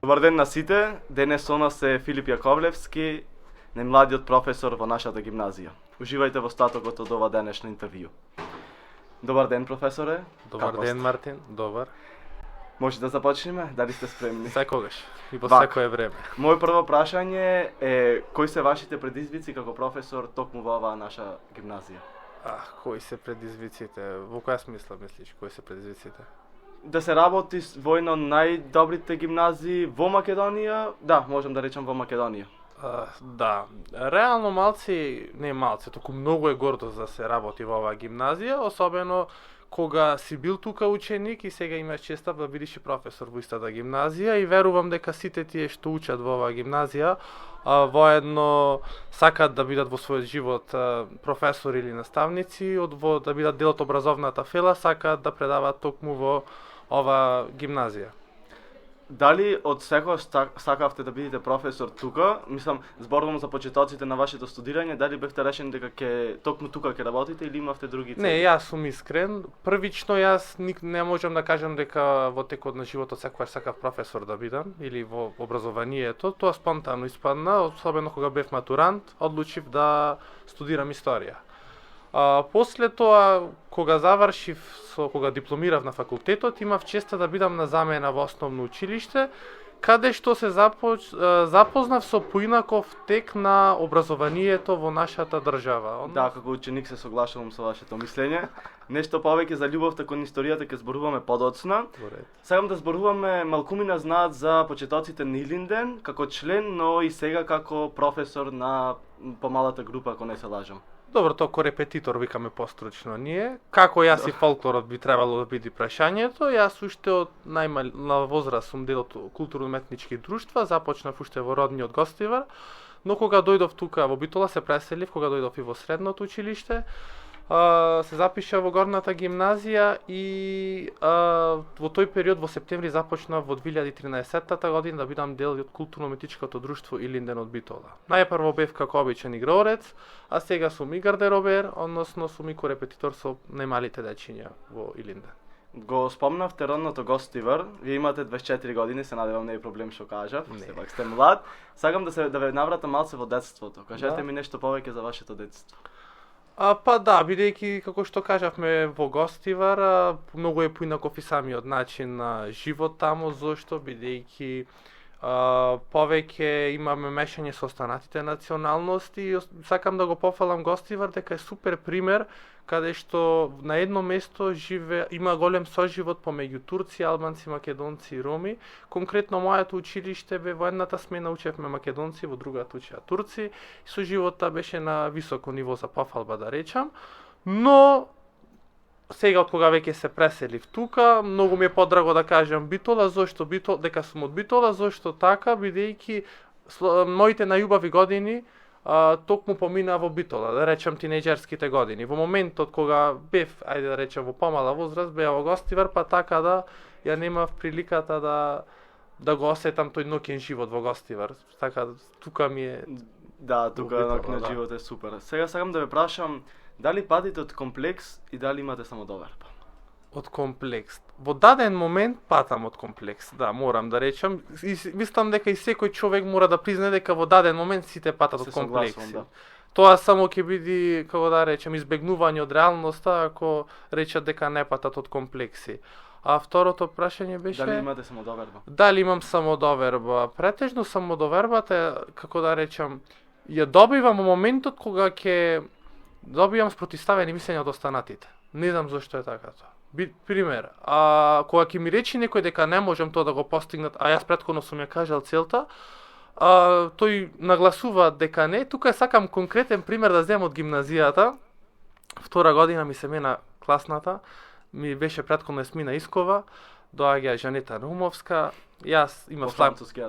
Добар ден на сите. Денес со нас е Филип Јаковлевски, најмладиот професор во нашата гимназија. Уживајте во статокот од ова денешно интервју. Добар ден, професоре. Добар Како ден, сте? Мартин. Добар. Може да започнеме? Дали сте спремни? Секогаш и по Вака. секое време. Моје прво прашање е кои се вашите предизвици како професор токму во оваа наша гимназија? Кои се предизвиците? Во која смисла мислиш, кои се предизвиците? Да се работи во една од најдобрите гимназии во Македонија, да, можам да речам во Македонија. Да, реално малци, не малци, току многу е гордост да се работи во оваа гимназија, особено кога си бил тука ученик и сега имаш честта да бидеш и професор во истата гимназија и верувам дека сите тие што учат во оваа гимназија воедно сакаат да бидат во својот живот професори или наставници, да бидат дел од образовната фела, сакаат да предаваат токму во оваа гимназија. Дали од секогаш сакавте да бидете професор тука? Мислам, зборувам за почетоците на вашето студирање, дали бевте решени дека токму тука ќе работите или имавте други цели? Не, јас сум искрен. Првично јас не можам да кажам дека во текот на животот секогаш сакав професор да бидам или во образованието. Тоа спонтано испадна, особено кога бев матурант, одлучив да студирам историја. После тоа, кога завршив, кога дипломирав на факултетот, имав честа да бидам на замена во основно училиште, каде што се запознав со поинаков тек на образованието во нашата држава. Да, како ученик се соглашувам со вашето мислење. Нешто повеќе за љубовта кон историјата ќе зборуваме подоцна. Сакам да зборуваме малкумина знаат за почетоците на Илинден, како член, но и сега како професор на помалата група, ако не се лажам. Добро, тоа ко репетитор викаме постручно ние. Како јас и фолклорот би требало да биде прашањето, јас уште од најмала возраст сум дел од културно-уметнички друштва, започнав уште во родниот Гостивар, но кога дојдов тука во Битола се преселив, кога дојдов и во средното училиште, се запиша во горната гимназија и во тој период во септември започнав во 2013 година да бидам дел од културно-уметничкото друштво Илинден од Битола. Најпрво бев како обичен играорец, а сега сум и гардеробер, односно сум и корепетитор со најмалите дечиња во Илинден. Го спомнавте родното Гостивар, вие имате 24 години, се надевам не е проблем што кажав, сепак сте млад. Сакам да ве навратам малце во детството. Кажете ми нешто повеќе за вашето детство. Па да, бидејќи како што кажавме во Гостивар, многу е поинаков и самиот начин на живот таму, зошто бидејќи повеќе имаме мешање со останатите националности и сакам да го пофалам Гостивар дека е супер пример каде што на едно место има голем соживот помеѓу турци, албанци, македонци и роми. Конкретно моето училиште бе во едната смена учевме македонци, во другата учеа турци. И соживотта беше на високо ниво за пофалба да речам, но сега од кога веќе се преселив тука, многу ми е подраго да кажам Битола, зошто дека сум од Битола, зошто така, бидејќи моите најубави години токму помина во Битола, да речам тинејџерските години. Во моментот кога бев, ајде да речем во помала возраст, беа во Гостивар, па така да ја немав приликата да го осетам тој ноќен живот во Гостивар. Така тука ми е. Да, тука ноќен живот е супер. Сега сакам да ве прашам дали патите од комплекс и дали имате самодоверба? Од комплекс. Во даден момент патам од комплекс, да, морам да речам. И мислам дека и секој човек мора да признае дека во даден момент сите патат од комплекси. Да. Тоа само ќе биде, како да речем, избегнување од реалноста ако речат дека не патат од комплекси. А второто прашање беше дали имате самодоверба? Дали имам самодоверба? Претежно самодовербата, како да речам, ја добивам во моментот кога ќе добивам спротивставени мислења од останатите. Не знам зошто е така тоа. Пример, кога ќе ми речи некој дека не можам тоа да го постигнат, а јас претходно сум ја кажал целта, тој нагласува дека не. Тука сакам конкретен пример да земам од гимназијата. Втора година ми се мена класната, ми беше претходно Есмина Искова, доаѓа Жанета Наумовска, јас имав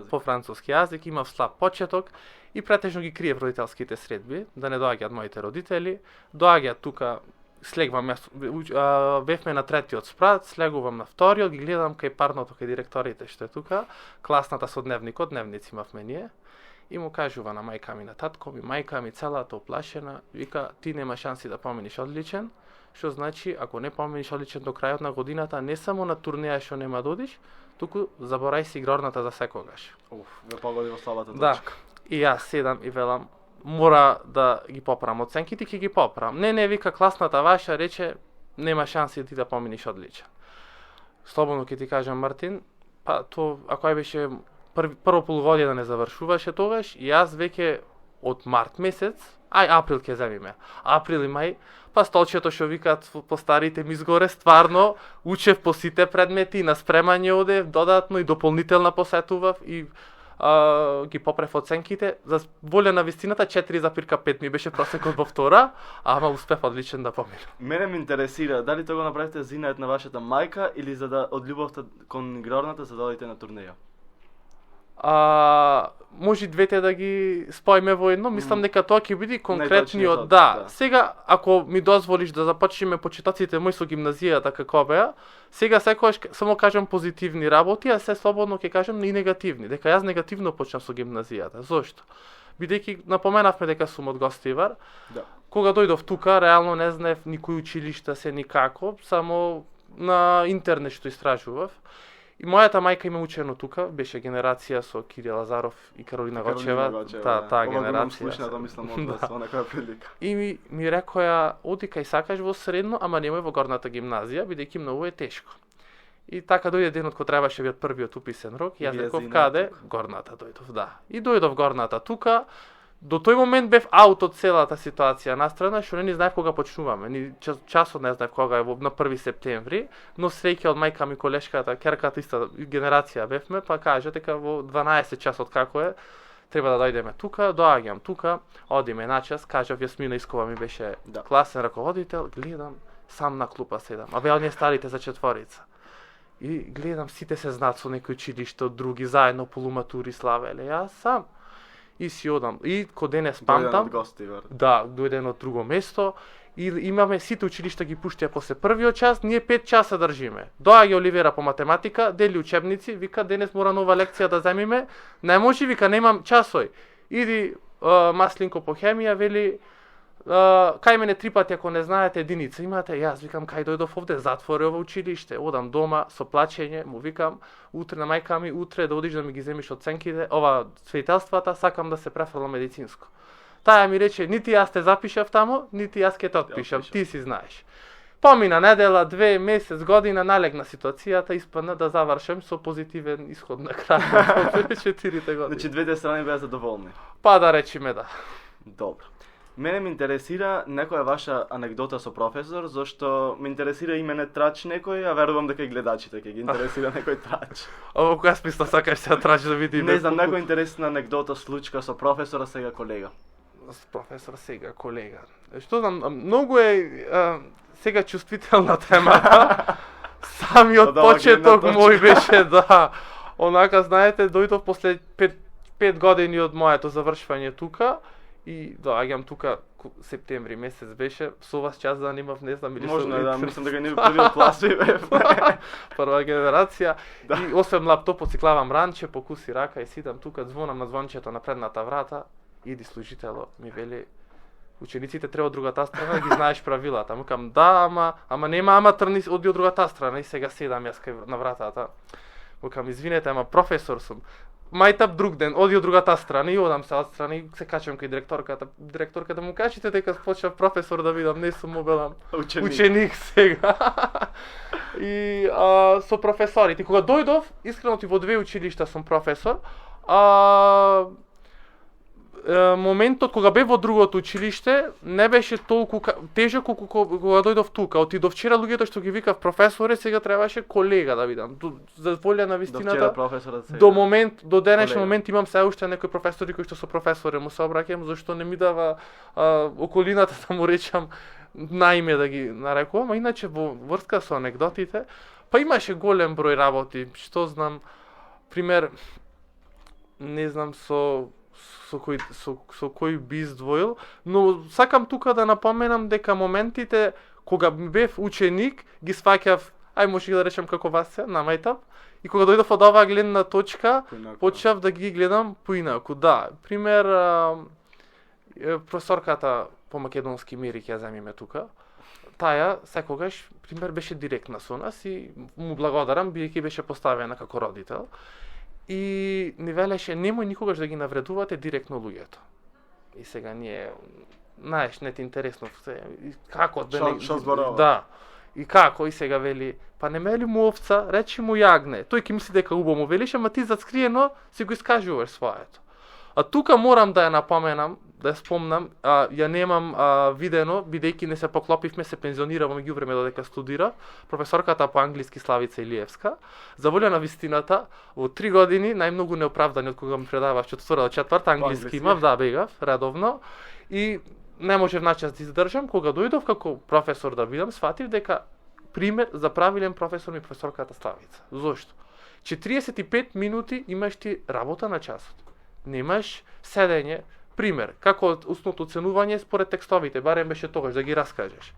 по француски јазик, имав слаб почеток и претежно ги криев родителските средби, да не доаѓаат моите родители. Доаѓаат тука, слегвам, бевме на третиот спрат, слегувам на вториот, ги гледам кај парното, кај директорите што е тука, класната со дневникот, дневници имавме ние, и му кажува на мајка ми, на татко ми, мајка ми целата оплашена, вика, ти нема шанси да поминиш одличен, што значи ако не помениш одличен до крајот на годината, не само на турнеја што нема да одиш, туку заборај си игрорната за секогаш. Ве погоди во слабата Да. точка. И јас седам и велам, мора да ги поправам оценките, ќе ги поправам. Не, вика класната ваша, рече, нема шанси ти да помениш одличен. Слободно ќе ти кажам, Мартин, па то ако беше прво полугодие да не завршуваше тогаш, и јас веќе од март месец, април ќе земиме. Април и мај, па столчето што викаат по старите ми изгоре, стварно учев по сите предмети, на спремање одев, додатно и дополнителна посетував и ги поправив оценките. За волја на вистината 4,5 ми беше просекот во втора, ама успев одличен да поминам. Мене ме интересира дали тоа го направите за инат на вашата мајка или за да од љубовта кон игрорната за да одите на турнеја? Може двете да ги споиме во едно, мислам дека тоа ќе биде конкретниот, Најточниот, да. да. Сега ако ми дозволиш да започнеме почетоците мои со гимназијата како беа, сега секогаш само кажам позитивни работи, а се слободно ќе кажам и негативни. Дека јас негативно почнав со гимназијата. Зошто? Бидејќи напоменавме дека сум од Гостивар. Да. Кога дојдов тука, реално не знаев никој училишта се никако, само на интернет што истражував. И мојата мајка има учено тука, беше генерација со Кири Лазаров и Каролина Гочева, таа генерација. Слушната мислам од вас во некоја прилика. И ми рекоја, оди кај сакаш во средно, ама немој во горната гимназија, бидејќи многу е тешко. И така дојде денот кога требаше биат првиот уписен рок, и јас реков каде? Горната дојдов, да. И дојдов горната тука. До тој момент бев аут од целата ситуација настрана, што не знаев кога почнуваме, ни часот не знаев кога е на 1 септември, но среќа од мајка ми, колешката, керката иста генерација бевме, па кажа дека во 12 часот како е, треба да дојдеме тука, доаѓам тука, одиме на час, кажав Јасмина Искова ми беше класен раководител, гледам, сам на клупа седам, а бе оние старите за четворица. И гледам, сите се знаат со некои училишта од други, заедно полуматури славеле, јас сам. И си одам. И ко денес памтам. Да, дојден од друго место. И имаме сите училишта ги пуштија после првиот час, ние 5 часа држиме. Доаѓа Оливера по математика, дели учебници, вика денес мора нова лекција да земиме. Не може, вика немам часој. Иди Маслинко по хемија, вели кај мене 3 пати ако не знаете единица имате, јас викам кај дојдов овде, затвори ова училиште, одам дома со плачење, му викам утре на мајка ми, утре да одиш да ми ги земиш оценките, ова свидетелствата, сакам да се префрлам медицинско. Таја ми рече, нити јас те запишав тамо, нити јас ке те отпишам, ти си знаеш. Помина недела, 2 месец, година, налегна ситуацијата, испадна да завршам со позитивен исход на крај. 4 години. Значи двете страни беа задоволни. Па да речеме да. Добро. Мене ме интересира некоја ваша анегдота со професор, зашто ме интересира имене трач некој, а верувам дека и гледачите ќе ги интересира некој трач. Ово која смисла сакаш се трач да види? Не знам, некоја интересна анегдота, случка со професора, сега колега. С професор, сега колега. Што знам, многу е сега чувствителна темата. Самиот почеток мој беше, да, онака, знаете, дојдов после 5 години од моето завршвање тука, и доаѓам тука септември месец беше, со вас час да немав, не знам или можно да, мислам дека не првиот клас бев. Прва генерација. Да. И освен лаптопот си клавам ранче, покуси рака и сидам тука, звонам на звончето на предната врата, иди служитело, ми вели учениците треба од другата страна, ги знаеш правилата. Му кажам да, ама нема трни оди од другата страна и сега седам јас кај на вратата. Му кажам извинете, ама професор сум. Мајтап друг ден, оди од другата страна и одам се од страна и се качам кај директорката. Директорката му кажете дека почнав професор да видам, не сум мобелам ученик сега. И со професорите, кога дојдов, искрено ти во 2 училишта сум професор, моментот кога бев во другото училиште не беше толку тежок колку кога дојдов тука. Оти до вчера луѓето што ги викав професоре, сега требаше колега да видам. За волја на вистината. До денешен момент имам се уште некои професори кои што со професоре му се обраќам, зашто не ми дава околината да му речам наиме да ги нарекувам, а иначе во врска со анегдотите, па имаше голем број работи, што знам, пример, не знам со кој би издвоил, но сакам тука да напоменам дека моментите кога бев ученик ги сваќав, може да речем како вас се, на мајтап, и кога дојдов од оваа гледна точка, почнав да ги гледам поинаку. Да, пример, професорката по македонски Мири ќе земиме тука. таа секогаш пример беше директна со нас и му благодарам бидејќи беше поставена како родител. И ни велеше немој никогаш да ги навредувате директно луѓето. И сега ние знаеш, не ти интересно како да не Шо зборува? да. И како и сега вели, па не мели му овца, речи му јагне. Тој ќе мисли дека убаво му велиш, ама ти зацкриено си го искажуваш своето. А тука морам да ја напоменам, да ја спомнам, ја немам видено, бидејќи не се поклопивме, се пензионира во меѓувреме додека студира, професорката по англиски Славица Илиевска, за волја на вистината, во 3 години најмногу неоправдани од кога ми предаваш од 2 до 4 англиски имав, да бегав редовно и не можев начас да издржам, кога дојдов како професор да бидам, сватив дека пример за правилен професор ми професорката Славица. Зошто? 45 минути имаш ти работа на часот. Немаш седење, пример, како устното оценување според текстовите, барем беше тогаш да ги раскажеш.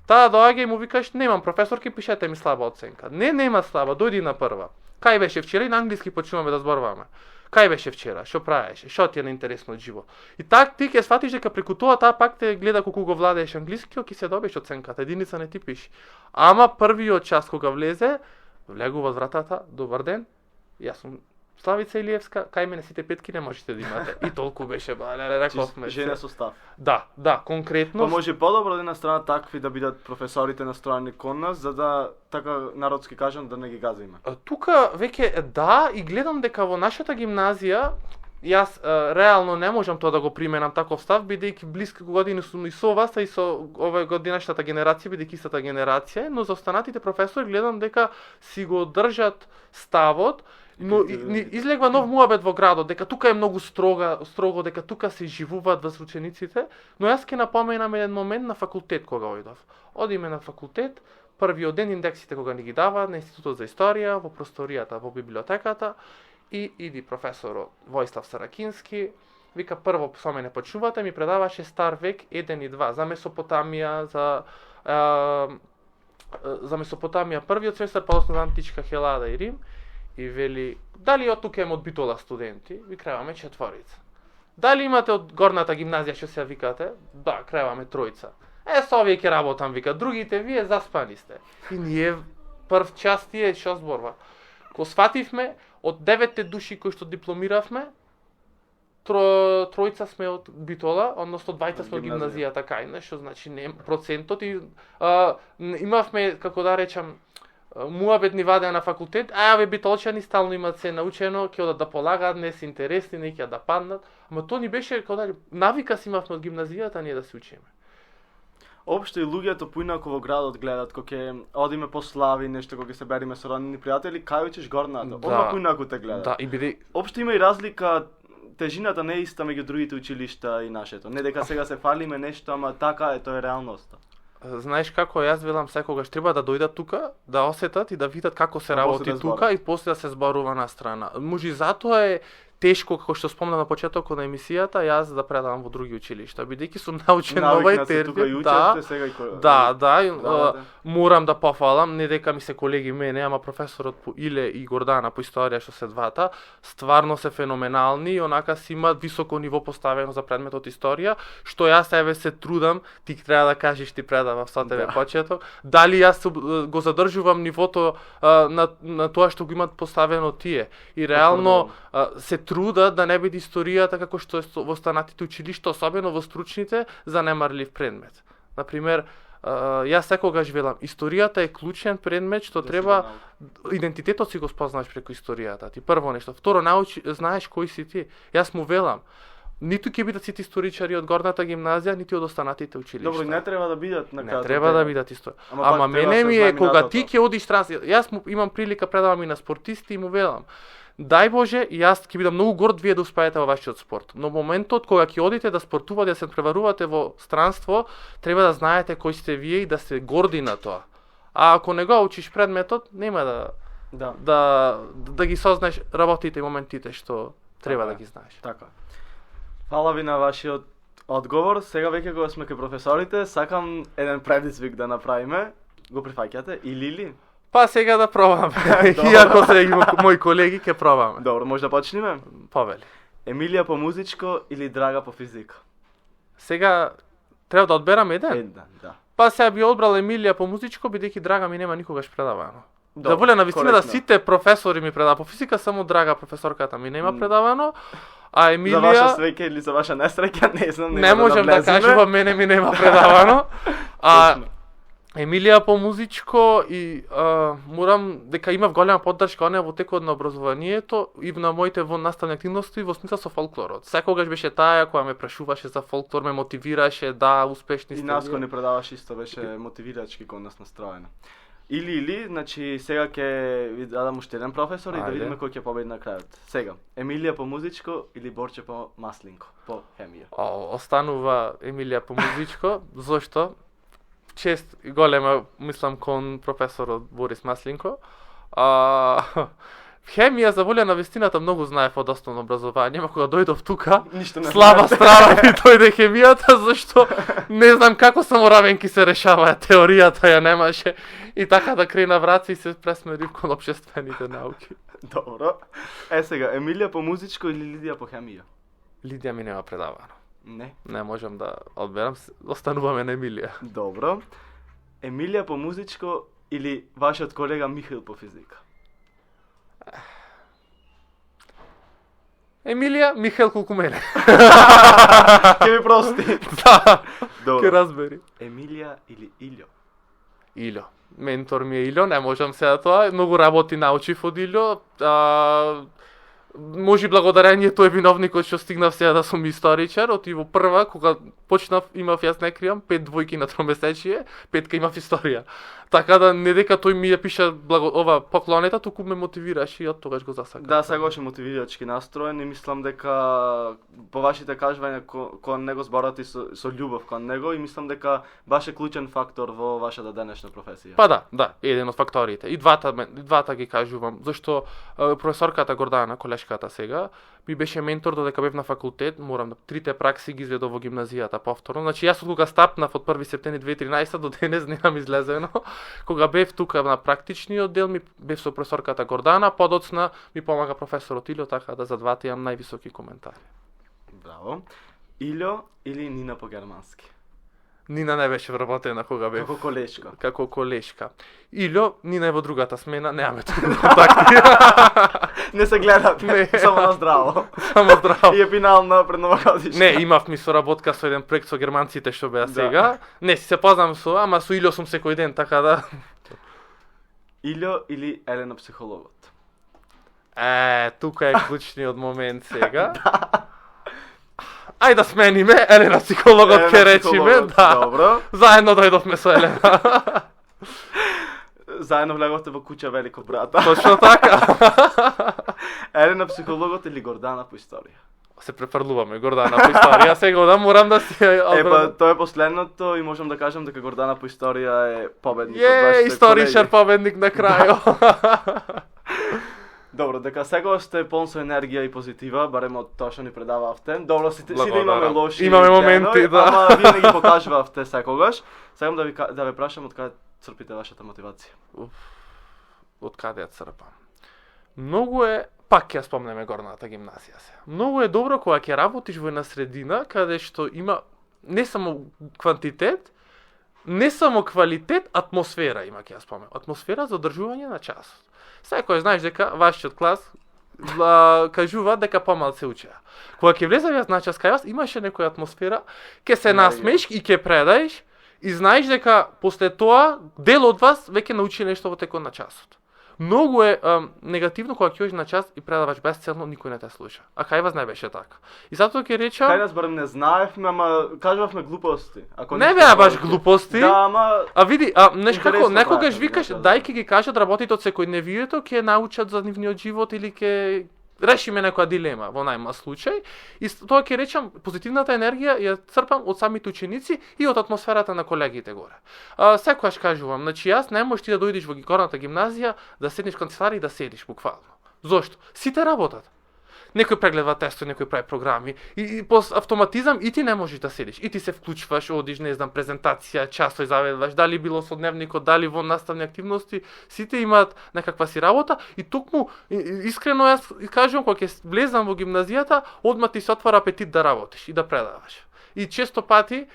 Таа доаѓа и му викаш, немам професорки, пишете ми слаба оценка. Не, нема слаба, дојди на прва. Кај беше вчера и на англиски почнуваме да зборуваме. Кај беше вчера, што правеше, што ти е наинтересно од живот. И так ти ќе сватиш дека преку тоа таа пак те гледа колку го владееш англиски, ќе се добиеш оценката, единица не ти пиши. Ама првиот час кога влезе, влегува од вратата, добар ден, јас сум Славица Илиевска, кај мене сите петки не можете да имате. И толку беше, рековме. Жене состав. Да, конкретно. Па може подобро да на страна такви да бидат професорите настроени кон нас, за да така народски кажам да не ги газиме. Тука веќе да, и гледам дека во нашата гимназија јас реално не можам тоа да го применам таков став, бидејќи блиски години сум и со вас, и со оваа годинашната генерација, бидејќи истата генерација, но за останатите професори гледам дека си го држат ставот, но излегва нов муабет во градот, дека тука е многу строго, дека тука се живуваат во учениците, но јас ќе напоменам еден момент на факултет кога ојдов. Одиме на факултет, првиот ден индексите кога ни ги дава на Институтот за историја, во просторијата, во библиотеката, и иди професорот Војслав Саракински, вика прво со мене почнувате, ми предаваше Стар век 1 и 2, за Месопотамија, за Месопотамија првиот семестар, подоцна за античка Хелада и Рим, и вели, дали од тука од Битола студенти? Ви креваме 4. Дали имате од горната гимназија што се викате? Да, креваме 3. Со овие ќе работам, вика, другите вие заспани сте. И ние прв час тие што зборува. Ко свативме, од 9 души кои што дипломиравме, 3 сме од Битола, односно 2 сме од гимназијата кај, што значи не процентот и имавме, како да речам, муабет ни вадеа на факултет, аве битолчани стално имаат се научено, ќе одат да полагаат, не се интересни, не ќе да паднат, ама тоа ни беше како да навика си имавме од гимназијата ние да се учиме. Општо и луѓето поинаку во градот гледат кога ќе одиме по слави, нешто кога ќе се бериме со роднини пријатели, кај учиш горната, одма поинаку те гледат. Да, и биде општо има и разлика, тежината не е иста меѓу другите училишта и нашето. Не дека сега се фалиме нешто, ама така е, тоа е реалноста. Знаеш како јас велам секогаш треба да дојдат тука, да осетат и да видат како се работи тука и после да се зборува на страна. Може затоа е тешко, како што спомнав на почетокот на емисијата, јас да предавам во други училишта, бидејќи сум научен овај термин. Да, морам да пофалам, не дека ми се колеги мене, ама професорот по Иле и Гордана по историја што се двата, стварно се феноменални и онака си имаат високо ниво поставено за предметот историја, што јас еве се трудам, ти треба да кажеш ти предавав со тебе почеток, дали јас го задржувам нивото на тоа што го имаат поставено тие. И реално се труда да не биде историјата како што е во останатите училишта, особено во стручните, занемарлив предмет. Например, јас секогаш велам, историјата е клучен предмет што треба идентитетот си го спознаваш преку историјата. Ти прво нешто, второ знаеш кој си ти. Јас му велам, ниту ќе бидат сите историчари од горната гимназија, нити од останатите училишта. Добро, не треба да бидат на Не треба да бидат историја. Ама мене ми е кога ти ќе одиш јас имам прилика предавам и на спортисти и му велам, дај Боже, јас ќе бидам многу горд вие да успеете во вашиот спорт. Но моментот кога ќе одите да спортувате, да се преварувате во странство, треба да знаете кои сте вие и да се горди на тоа. А ако не го учиш предметот, нема да ги сознаеш работите и моментите што треба да ги знаеш. Така. Фала ви на вашиот одговор. Сега веќе кога сме кај професорите, сакам еден предизвик да направиме. Го прифаќате или ли? Па сега да пробаме. Иако се има мои колеги, ќе пробаме. Добро, може да почнеме? Повели. Емилија по музичко или Драга по физика? Сега треба да одберам еден? Еден, да. Па сега би одбрал Емилија по музичко, бидејќи Драга ми нема никогаш предавано. Добро, За волја на вистина да коректно. сите професори ми предава по физика, само Драга професорката ми нема предавано, а За ваша Емилија среќа или за ваша несреќа, не знам, не можам да кажувам, мене ми нема предавано. А Точно. Емилија по музичко и морам дека имав голема поддршка онеа во текот на образованието и на моите во наставни активности во смисла со фолклорот. Секогаш беше таа која ме прашуваше за фолклор, ме мотивираше, да, успешни И сте нас вие. кој не предаваш исто беше мотивирачки кон нас настроена. Или, значи сега ќе ви дадам уште еден професор и да Ајде. видиме кој ќе победи на крајот. Сега, Емилија по музичко или Борче по маслинко, по хемија. Останува Емилија по музичко, зошто? Чест и голема, мислам, кон професорот Борис Маслинко. Хемија за волја на вистината многу знаев од основно образование, ама кога дојдов тука, Ништо не слаба знаете. страна ми дојде хемијата, зашто не знам како само равенки се решаваа, теоријата ја немаше и така да крена враци и се пресмерив кон општествените науки. Добро. Сега, Емилија по музичко или Лидија по хемија? Лидија ми нема предавано. Не. Не можам да одберам, остануваме на Емилија. Добро. Емилија по музичко или вашиот колега Михаил по физика? Емилија, Михаил колку мене. Ке ми прости. Да, ке Добро. разбери. Емилија или Илјо? Илјо. Ментор ми е Илјо, не можам сега тоа. Многу работи научив од Илјо. Може благодарение тој виновникот што стигнав сега да сум историчар, оти во прва, кога почнав, имав, јас не кријам, 5 двојки на тромесечие, 5 имав историја. Така да не дека тој ми ја пиша ова поклонета, туку ме мотивираше и од тогаш го засака. Да, сега беше мотивирачки настроен и мислам дека по вашите кажувања кон него зборате со љубов кон него и мислам дека баш е клучен фактор во вашата денешна професија. Па да, еден од факторите. И двата ги кажувам, зашто професорката Гордана, колешката сега, ми беше ментор додека бев на факултет, морам да трите пракси ги изведов во гимназијата повторно. Значи јас од кога стапнав од 1 септември 2013 до денес немам излезено. Кога бев тука на практичниот дел, ми бев со професорката Гордана, подоцна ми помага професорот Илјо, така да за двата имам највисоки коментари. Браво. Илјо или Нина по германски? Нина не беше вработена кога бев Како колешка. како колешка. Илјо, Нина е во другата смена, немаме туку контакти. Не се гледате, Не. само на здраво. Само здраво. И е финална пред новогодишна. Не, имав ми соработка со еден проект со германците што беа Да. сега. Не, си се познам со, ама со Илјо сум секој ден, така да. Илјо или Елена психологот? Тука е клучниот момент сега. Ајде да смениме, Елена психологот Елена ќе речиме, психологот, да. добро. Заедно дојдовме со Елена. Заедно влеговте во куќа Велико брата. Точно така. Елена психологот или Гордана по историја? Се префрлуваме Гордана по историја, сега да морам да си Тоа е последното и можам да кажам дека Гордана по историја е победник од Е, вашите историчар колеги. победник на крајот. Добро, дека сега сте полн со енергија и позитива, барем од тоа што ни предававте. Добро, сите Благодарам. имаме лоши Имаме моменти, денови, да. ама вие не ги покажувавте секогаш. Сакам да ве прашам од каде црпите вашата мотивација. Од каде ја црпам? Многу е, пак ја спомнеме горната гимназија се. Многу е добро кога ќе работиш во една средина каде што има не само квантитет, не само квалитет, атмосфера има, ќе ја спомнем. Атмосфера за одржување на часот. Секој знаеш дека вашиот клас кажува дека помалку учеа. Кога ќе влезам јас на час кај вас, имаше некоја атмосфера, ќе се насмееш и ќе предаеш и знаеш дека после тоа дел од вас веќе научи нешто во текот на часот. Многу е негативно кога ќе одиш на час и предаваш безцелно, никој не те слуша. А кај вас не беше така. И затоа ќе речам, Кај нас барем не знаевме, ама кажувавме глупости. Ако не ништо беа баш повеќе. глупости. Да, ама А види, неш како Интересно некогаш праќа, викаш, да, да. дај ќе ги кажат работите од секојдневието, ќе научат за нивниот живот или ќе решиме некоја дилема во најмал случај. И тоа ќе речам, позитивната енергија ја црпам од самите ученици и од атмосферата на колегите горе. Секогаш кажувам, значи јас не можеш ти да дојдеш во горната гимназија да седнеш кон канцеларија и да седиш буквално. Зошто? Сите работат. Некој прегледва тестови, некој прави програми и по автоматизам и ти не можеш да седиш. И ти се вклучваш, одиш, не знам, презентација, часови заведуваш, дали било со дневникот, дали во наставни активности, сите имаат некаква си работа и токму искрено јас кажувам кога ќе влезам во гимназијата, одма ти се отвора апетит да работиш и да предаваш. И често пати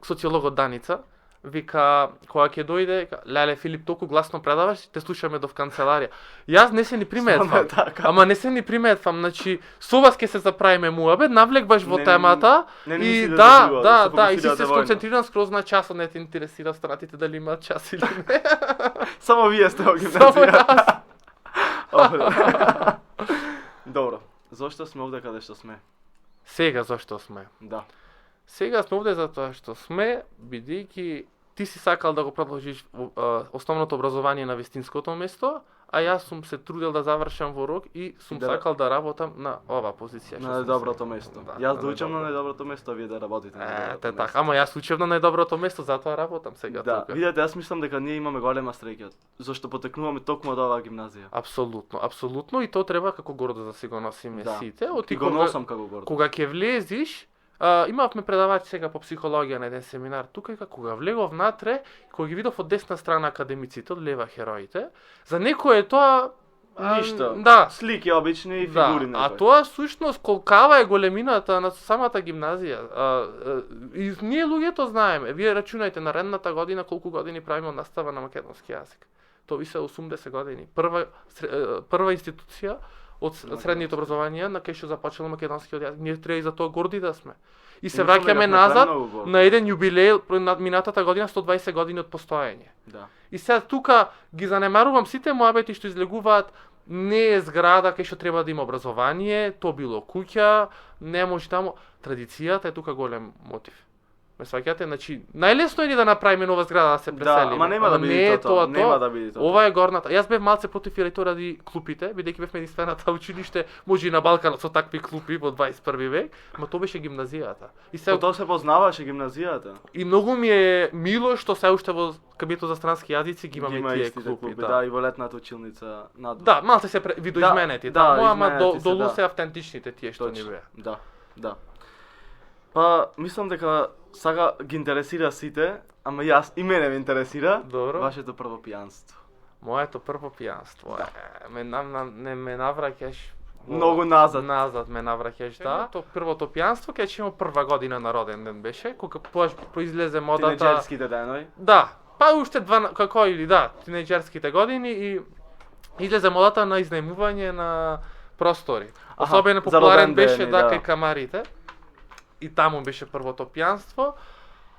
социологот Даница, вика, кога ќе дојде, леле Филип, толку гласно предаваш, те слушаме до в канцеларија. Јас не се ни приметвам, ама не се ни приметвам, значи, со вас ќе се заправиме муабет, навлекбаш во темата и да, и си се сконцентриран скроз на часот, не те интересира странатите дали имаат час или не. Само вие сте во гимназија. Добро, зошто сме овде каде што сме? Сега зошто сме? Да. Сега сме овде затоа што сме, бидејќи ти си сакал да го продолжиш основното образование на вистинското место, а јас сум се трудел да завршам во рок и сум сакал да работам на ова позиција. На најдоброто место. Јас да учам на најдоброто место, а вие да работите на најдоброто место. Така, ама јас учев на најдоброто место, затоа работам сега тука. Да, видете, јас мислам дека ние имаме голема среќа, зашто потекнуваме токму од оваа гимназија. Апсолутно, и то треба како гордо да си го носиме сите. И го носам како гордо. Кога ќе влезиш, имавме предавач сега по психологија на еден семинар тука, и кога влегов внатре, кога ги видов од десна страна академиците, од лева хероите, за некој е тоа ништо. Да. Слики обични и фигури некои. А тоа всушност колкава е големината на самата гимназија. И ние луѓето знаеме. Вие рачунајте наредната година колку години правиме настава на македонски јазик. Тоа ви се 80 години. Прва институција од средното образование на кај што започнало македонскиот јазик. Ние треба и за тоа горди да сме. И се враќаме назад на еден јубилеј на минатата година 120 години од постоење. Да. И сега тука ги занемарувам сите муабети што излегуваат, не е зграда кај што треба да има образование, то било куќа, не може таму. Традицијата е тука голем мотив. Ме сваќате, значи најлесно е да направиме нова зграда да се преселиме. Да, ама нема да биде тоа. Нема да биде тоа. Ова е горната. Јас бев малце против и тоа ради клупите, бидејќи бевме единствената училиште, може и на Балканот со такви клупи во 21 век, ама тоа беше гимназијата. И сега тоа се познаваше гимназијата. И многу ми е мило што се уште во кабинетот за странски јазици ги имаме тие клупи, да, и во летната училница надвор. Да, малце се видоизменети, ама долу се автентичните тие што ни беа. Да. Па, мислам дека сега ги интересира сите, ама јас и мене ме интересира. Добро. Вашето прво пијанство. Моето прво пијанство. Ме навраќаш многу назад. Назад ме навраќаш, да. То првото пијанство кога ќе прва година на роден ден беше, кога произлезе модата. Тинеџерските денови. Да. Па уште тинеџерските години и излезе модата на изнајмување на простори. Особено популарен беше кај камарите. И таму беше првото пијанство.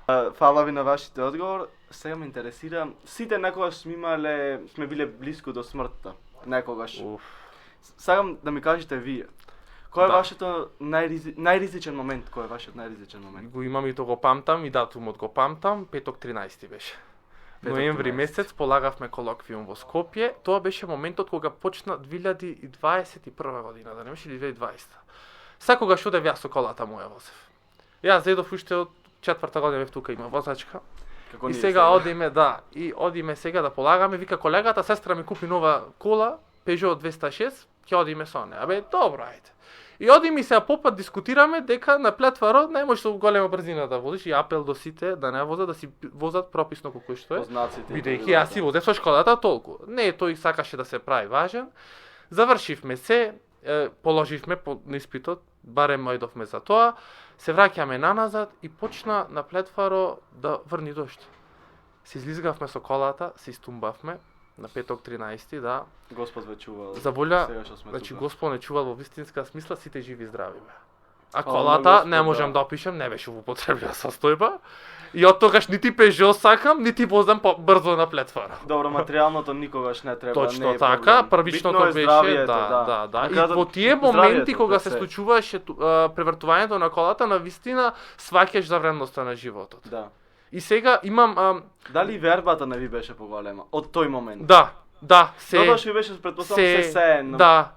Фала ви на вашите одговор. Сега ме интересира, сите некогаш сме биле блиску до смртта. Некогаш. Сакам да ми кажете вие. Кој е вашето најризичен момент? Кој е вашиот најризичен момент? Го имам и то го памтам, и датумот го памтам, петок 13 беше. Ноември месец полагавме колоквиум во Скопје. Тоа беше моментот кога почна 2021 година, да не беше 2020. Секогаш одев јас со колата моја возев. Јас зедов уште од 4-та година тука има возачка. И сега одиме сега да полагаме, вика колегата, сестра ми купи нова кола, Peugeot 206, ќе одиме со неа. Абе, добро, ајде. И одиме и сега попат дискутираме дека на плетварот не можеш со голема брзина да возиш, и апел до сите да не возат, да си возат прописно колку што е. Бидејќи јас си возев со школата толку. Не, тој сакаше да се прави важен. Завршивме се, положивме на испитот, барем мојдовме за тоа, се враќаме наназад и почна на плетваро да врни дожд. Се излизгавме со колата, се истумбавме на петок 13, да. Господ ве чувал. За волја, значи Господ не чувал во вистинска смисла, сите живи и здрави бе. А колата, не можам да опишам, не беше во употребна состојба. И од тогаш нити Peugeot сакам, нити возам побрзо на плетвара. Добро, материјалното никогаш не треба. Точно така, првичното беше, да. И во тие моменти кога се случуваше превртувањето на колата, на вистина сваќаш за вредноста на животот. Да. И сега имам дали вербата не ви беше поголема од тој момент? Да, Тоа што беше претпоставам се сеен. Да.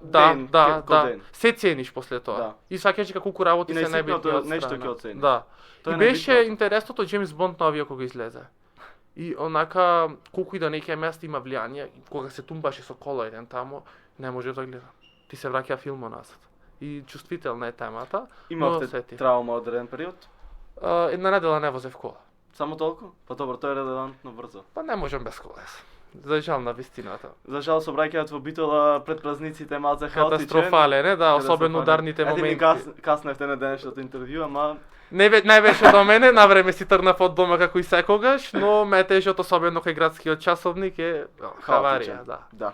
Се цениш после тоа. Да. И сваќаш дека колку работи се најбитно нешто ќе оцениш. Да. И беше интересното Джеймс Бонд новија кога излезе. И онака колку и да некоја место има влијание, кога се тумбаше со кола еден таму, не може да гледа. Ти се враќа филмот назад. И чувствителна е темата. Имавте траума од еден период? Една недела не возев кола. Само толку? Па добро, тоа е релевантно брзо. Па не можам без кола. За жал на вистината. За жал сообраќајот во Битола пред празниците малце хаотичен. Катастрофален, не, да, особено ударните моменти. Еди ми касневте на денешното интервју, ама Не беше до мене, на време си тргнав од дома како и секогаш, но метежот, особено кај градскиот часовник е хаварија, да. Да.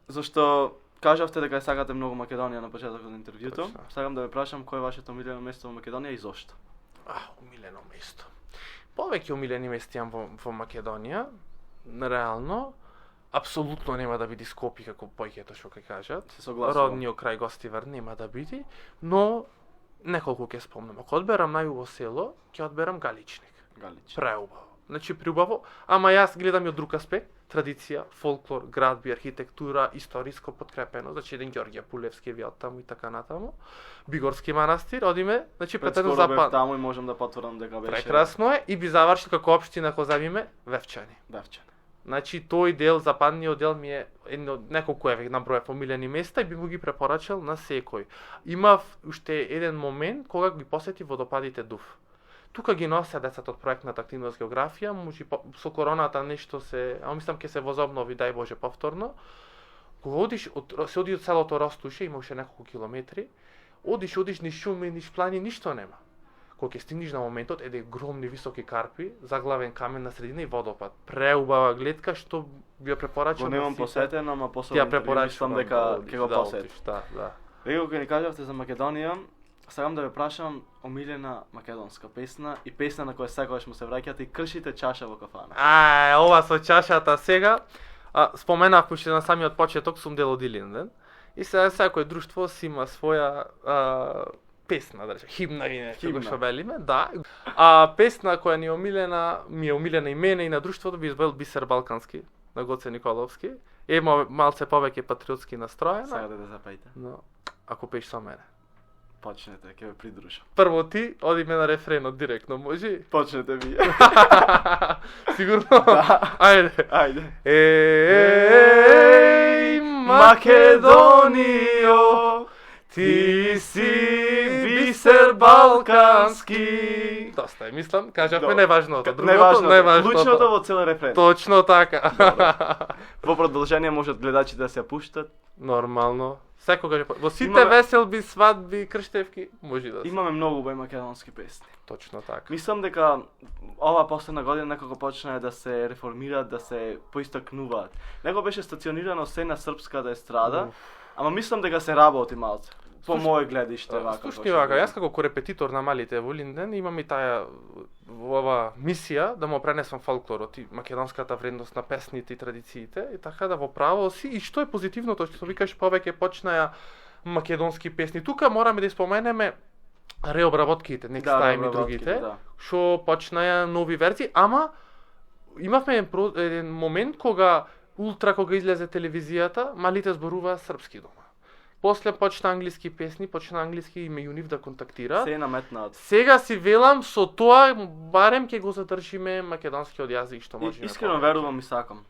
Зашто кажавте дека сакате многу Македонија на почетокот на интервјуто. Точно. Сакам да ве прашам кој е вашето омилено место во Македонија и зошто? Умилено место. Повеќе умилени места имам во Македонија, реално. Апсолутно нема да биде Скопје како повеќето што ќе кажат. Се согласувам. Родниот крај Гостивар нема да биде, но неколку ќе спомнам. Ако одберам најубаво село, ќе одберам Галичник. Преубаво. Значи преубаво, ама јас гледам и од друг аспект, традиција, фолклор, градби, архитектура, историско подкрепено, значи еден Ѓорѓе Пулевски виот таму и така натаму. Бигорски манастир, одиме, значи претедно запад. Таму и можам да потврдам дека беше Прекрасно е и би завршил како општина Козавиме, Вевчани. Значи тој дел, западниот дел ми е едно неколку набројав омилени места и би му ги препорачал на секој. Имав уште еден момент кога ги посети водопадите Дув. Тука ги нося децата од проектната активност географија, може со короната нешто мислам ќе се возобнови, дај Боже повторно. Кога одиш се оди од селото Ростуше, има уште неколку километри, одиш низ шуми, низ плани, ништо нема. Кога ќе стигнеш на моментот, еде огромни високи карпи, заглавен камен на средина и водопад. Преубава гледка што би ја препорачам. Го немам посетено, ама после мислам дека ќе го посетиш. Да. Вие кога ни кажавте за Македонија, сакам да ве прашам омилена македонска песна и песна на која секогаш му се враќате и кршите чаша во кафана. Ова со чашата сега. Споменав уште на самиот почеток, сум дел од Илинден. И сега секој друштво си има своја песна, да речем, химна и нешто што велиме, да. Песна која ми е омилена и мене и на друштвото би избил Бисер Балкански на Гоце Николовски. Има малце повеќе патриотски настроена. Сакате да запаите. Но ако пееш со мене. Почнете, ќе ве придружам. Прво ти, одиме на рефренот директно, може? Почнете ви. Сигурно? Да. Ајде. Македонио, ти си бисер балкански. Доста е, мислам, кажавме неважното. Неважното. Клучното во цел рефрен. Точно така. Во продолжение можат гледачите да се пуштат. Нормално. Секогаш во сите веселби, свадби, крштевки може да се. Имаме многу убави македонски песни. Точно така. Мислам дека ова последна година некако почна да се реформираат, да се поистакнуваат. Него беше стационирано се на српската естрада, ама мислам дека се работи малце. По моје гледиште вака. Слушни вака, јас како корепетитор на малите во Линден имам и таа ова мисија да му пренесам фолклорот и македонската вредност на песните и традициите и така да во право си и што е позитивното што викаш повеќе почнаја македонски песни. Тука мораме да споменеме реобработките, Next Time и другите, што почнаја нови верзии, ама имавме еден момент кога кога излезе телевизијата, малите зборуваа српски дома. После почна англиски песни, почна англиски и ме јунив да контактира. Се наметнаат. Сега си велам со тоа барем ќе го задржиме македонскиот јазик што можеме. Искрено верувам и сакам.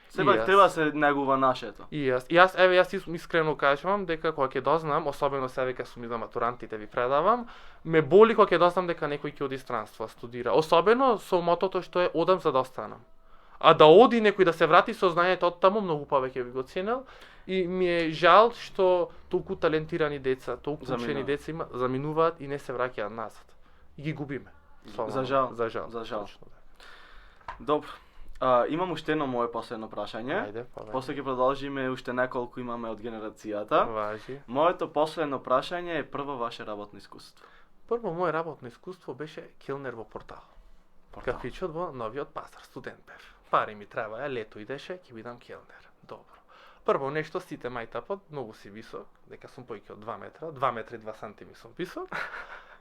Сепак треба се негува нашето. И јас искрено кажувам дека кога ќе дознам, особено сега дека сум и за матурантите ви предавам, ме боли кога ќе дознам дека некој ќе оди странство студира. Особено со мотото што е одам за да останам. А да оди некој да се врати со знаењето од таму многу повеќе би го ценел. И ми е жал што толку талентирани деца, толку учени деца заминуваат и не се враќаат назад. И ги губиме. За жал. Точно. Добро. Имам уште едно мое последно прашање. Ајде, после ќе продолжиме, уште неколку имаме од генерацијата. Важи. Моето последно прашање е прво ваше работно искуство. Прво мое работно искуство беше келнер во Портал. Кафичот во Новиот пазар, студент бев. Пари ми требаја, лето идеше, ќе бидам келнер. Добро. Прво нешто сите мајтапот, многу си висок, дека сум поиќе од 2 метра, 2 метри 2 сантими сум висок.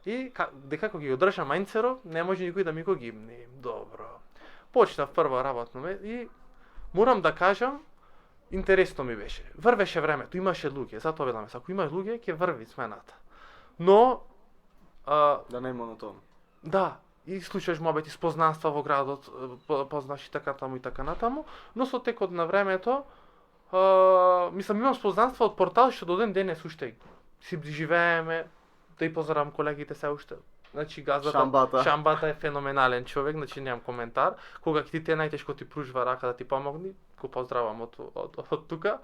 И дека кога ги одржам мајнцеров, не може никој да ми го гимни. Добро. Почнав прво работно и морам да кажам, интересно ми беше. Врвеше времето, имаше луѓе, затоа веламе, ако има луѓе, ќе врви смената. Но да не е монотонно. Да, и слушаш мобети спознанства во градот, познаш и така таму и така натаму, но со текот на времето мислам имам спознанства од Портал што до ден денес уште си живееме, да и поздравам колегите се уште. Значи газата Шамбата е феноменален човек, значи немам коментар. Кога ќе ти е најтешко ти пружва рака да ти помогни, го поздравам од тука.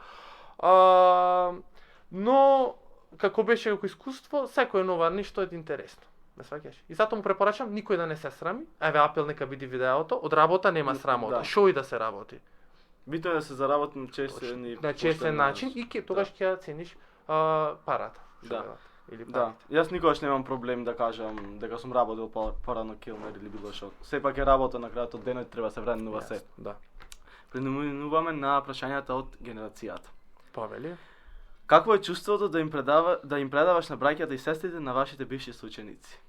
Но како беше како искуство, секој нова ништо е интересно. Не сваќаш? И затоа му препорачам никој да не се срами. Еве апел нека види видеото, од работа нема срамота. Шо и да се работи. Битно е да се заработи на честен начин и тогаш ќе цениш парата. Да. Или да. Јас никогаш немам проблем да кажам дека сум работил порано келнер или било што. Сепак е работа на крајот од денот, треба се вреднува се. Да. Преминуваме на прашањата од генерацијата. Повели. Какво е чувството да им предаваш на браќата и сестрите на вашите бивши соученици?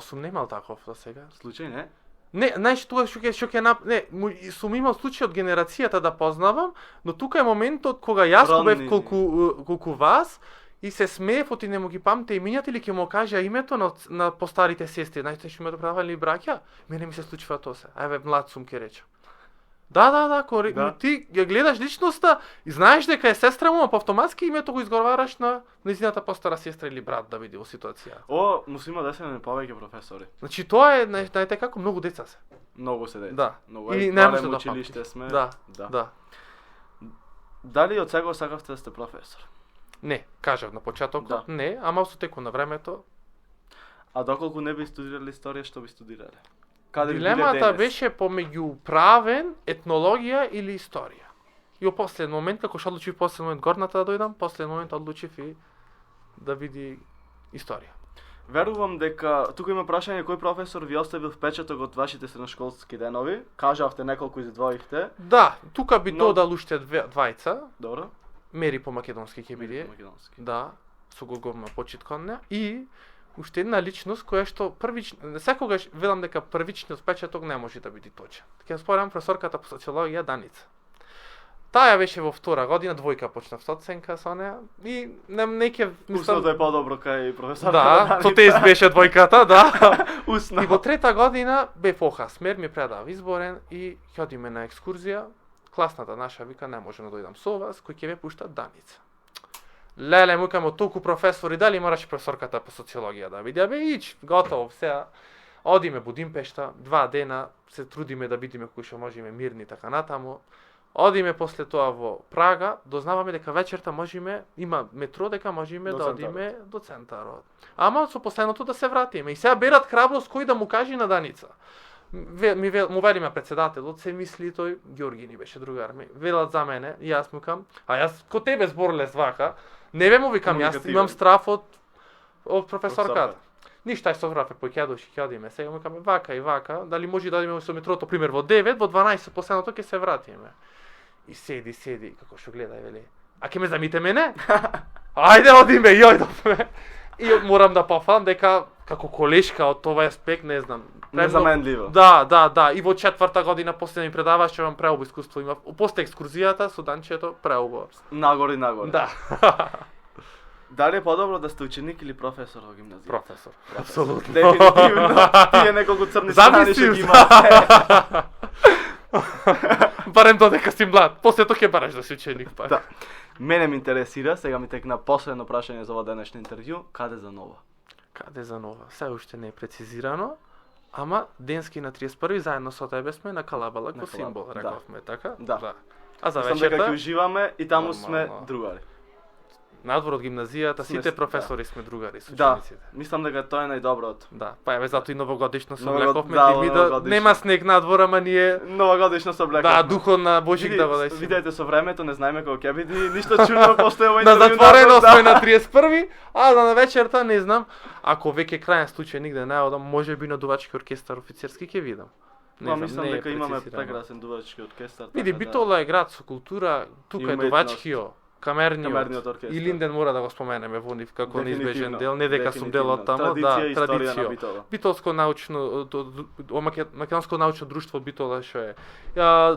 Сум немал таков до сега. Случај не? Не, знаеш, тоа што ќе сум имал случај од генерацијата да познавам, но тука е моментот кога јас бев колку вас и се смеев оти не му ги памте имињата или ќе му кажа името на постарите сестри. Знаете што името предавали браќа? Мене ми се случува тоа се. Еве млад сум ќе речам. Да. Ти ја гледаш личноста и знаеш дека е сестра му, а по автоматски името го изговараш на нејзината постара сестра или брат да види во ситуација. Му се има десен повеќе професори. Значи тоа е, знаете како многу деца се. Многу се деца. Да. Многу и не може да училиште сме. Да. Дали од сега сакавте да сте професор? Не, кажав на почетокот, не, ама со текот на времето. А доколку не би студирали историја, што би студирале? Дилемата беше помеѓу правен, етнологија или историја. И во последен момент, како што одлучив последен момент горната да дојдам, последен момент одлучив и да види историја. Верувам дека тука има прашање кој професор ви оставил впечаток од вашите средношколски денови. Кажавте неколку издвоихте. Да, тука би додал уште двајца. Добро. Мери по македонски ќе биде. Да, со голгома почит кон неа и уште една личност која што секогаш велам дека првичниот впечаток не може да биде точен. Ќе спорам професорката по социологија Даница. Таа беше во втора година, двојка почнав со оценка со неа и неќе Усното е подобро кај професорката Даница. Да, со тест беше двојката, да. Усно. И во трета година бе поха смер, ми предава изборен и ќе одиме на екскурзија. Класната наша вика не можам да дојдам со вас, кој ќе ве пушта Даница. Леле, му кажам, толку професори, дали мораше професорката по социологија да види? Абе, ич, готово, сега. Одиме Будимпешта, 2 дена, се трудиме да видиме кој што можеме мирни така натаму. Одиме после тоа во Прага, дознаваме дека вечерта можеме, има метро дека можеме да одиме до центарот. Ама со последното да се вратиме. И сега берат храброст кој да му каже на Даница. Му велиме председателот, се мисли тој, Ѓорги ни беше другар ми. Велат за мене, и јас му кам, а јас ко тебе зборле звака, не ве му викам, јас имам страф од професорката. Ништа со врафе поќедош и ќе одиме. Сега му каме вака и вака, дали може да одиме со метрото пример во 9, во 12 последното ќе се вратиме. И седи, како што гледа вели. А ќе ме замите мене? Ајде одиме, и одиме. И морам да пофалам дека како колешка од тоа аспект, не знам. Незаменливо. Да. И во 4-та година после ми предаваш, че имам преубо искуство, има после екскурзијата со Данчето преубо. Нагоре. Да. Дали е подобро да сте ученик или професор во гимназија? Професор. Апсолутно. Дефинитивно. Тие неколку црни страни што ги имате. Барем додека си млад, после тоа ќе бараш да си ученик пак. Да. Мене ме интересира, сега ми текна последно прашање за ова денешно интервју, каде за нова? Каде за нова? Се уште не е прецизирано, ама денски на 31 заедно со тебе сме на Калабала ко символ, рековме, така? Да. А за вечерта дека ќе уживаме и таму сме другари. Надвор од гимназијата, сите професори сме другари со учениците. Да, мислам дека тоа е најдоброто. Да, па еве затоа и новогодишно се облековме да нема снег надвор, ама ние новогодишно се облековме. Да, духот на Божик да вода. Видете со времето, не знаеме кога ќе биде, ништо чудно после ова интервју. На затворено сме на 31, а на вечерта не знам, ако веќе крајен случај нигде не одам, можеби на дувачки оркестар офицерски ќе видам. Не мислам дека имаме прекрасен дувачки оркестар. Види, Битола е град со култура, тука е дувачкио. Камерниот оркестар. И Линден мора да го споменеме во нив како неизбежен дел, не дека сум дел од таму, да, традиција. Битолско научно македонско научно друштво Битола што е.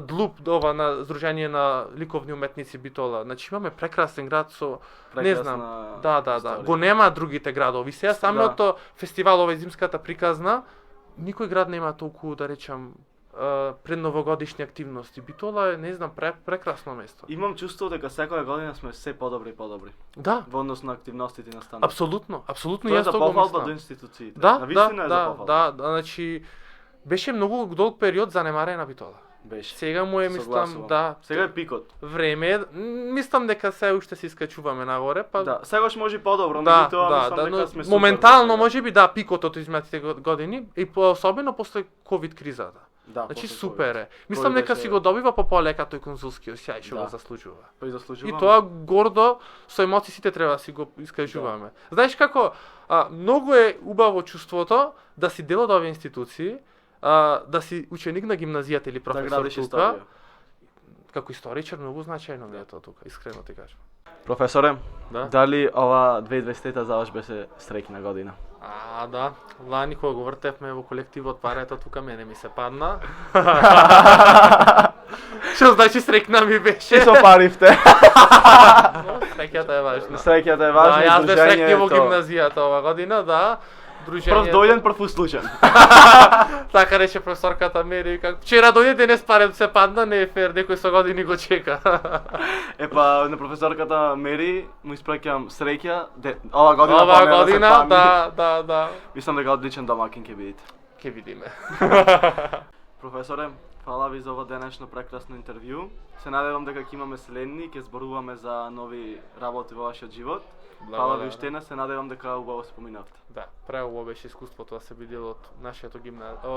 ДЛУП, ова на Сдружение на ликовни уметници Битола. Значи имаме прекрасен град со не знам. Да. Го нема другите градови. Сега самото фестивал ова зимската приказна, никој град нема толку да речам предновогодишни активности. Битола е, не знам, прекрасно место. Имам чувство дека секоја година сме се подобри и подобри. Да. Во однос на активностите на станот. Апсолутно, апсолутно Тоа е јас за тоа го похвалба мислам. до институциите. Да, Навистина е за похвалба. да, значи беше многу долг период занемарена Битола. Беше. Сега му е, мислам, Согласувам. да. Сега е пикот. Време е, мислам дека се уште се искачуваме нагоре, па Да, сегаш може и подобро, да, меѓутоа мислам но дека сме супер. моментално сега. можеби да пикот од изминатите години и особено после ковид кризата. Да, Значи после супер COVID. е. Мислам дека беше- си го добива по полека тој конзулскиот сјај што Да. го заслужува. Па и И заслужуваме. тоа гордо со емоции сите треба да си го искажуваме. Знаеш како многу е убаво чувството да си дел од овие институции, да си ученик на гимназијата или да професор градиш тука. историја. Како историчар многу значајно ми е тоа тука, искрено ти кажам. Професоре, Да. дали ова 2020 за вас беше среќна година? Да. Лани кога го вртевме во колективот парето, тука мене ми се падна. Што значи срекна ми беше? Се сопаривте. Среќата е важна. Среќата е важна, Да, јас бе среќни во дружењето. гимназијата ова година, да. Прв Дружење. дојден, прв услужен. Така рече професорката Мери, како вчера дојде, денес парето се падна, не е фер, некој со години го чека. Епа, на професорката Мери му испраќам среќа. Ова година Ова помена се година, памни. да. Мислам дека одличен домакин ќе бидете. Ке видиме. Професоре, фала ви за ова денешно прекрасно интервју. Се надевам дека ќе имаме следни, ќе зборуваме за нови работи во вашиот живот. Фала ви уште една, се надевам дека убаво се поминавте. Да, преубаво беше искуството да се биде од нашето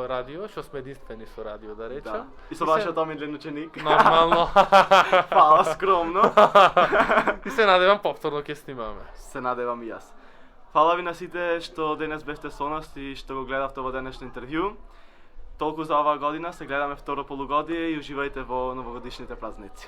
радио, што сме единствени со радио, да речем. Да. И со се- вашиот омилен ученик. Нормално. Фала скромно. И се надевам повторно ќе снимаме. Се надевам и јас. Фала ви на сите што денес бевте со нас и што го гледавте во денешно интервју. Толку за оваа година, се гледаме второ полугодие и уживајте во новогодишните празници.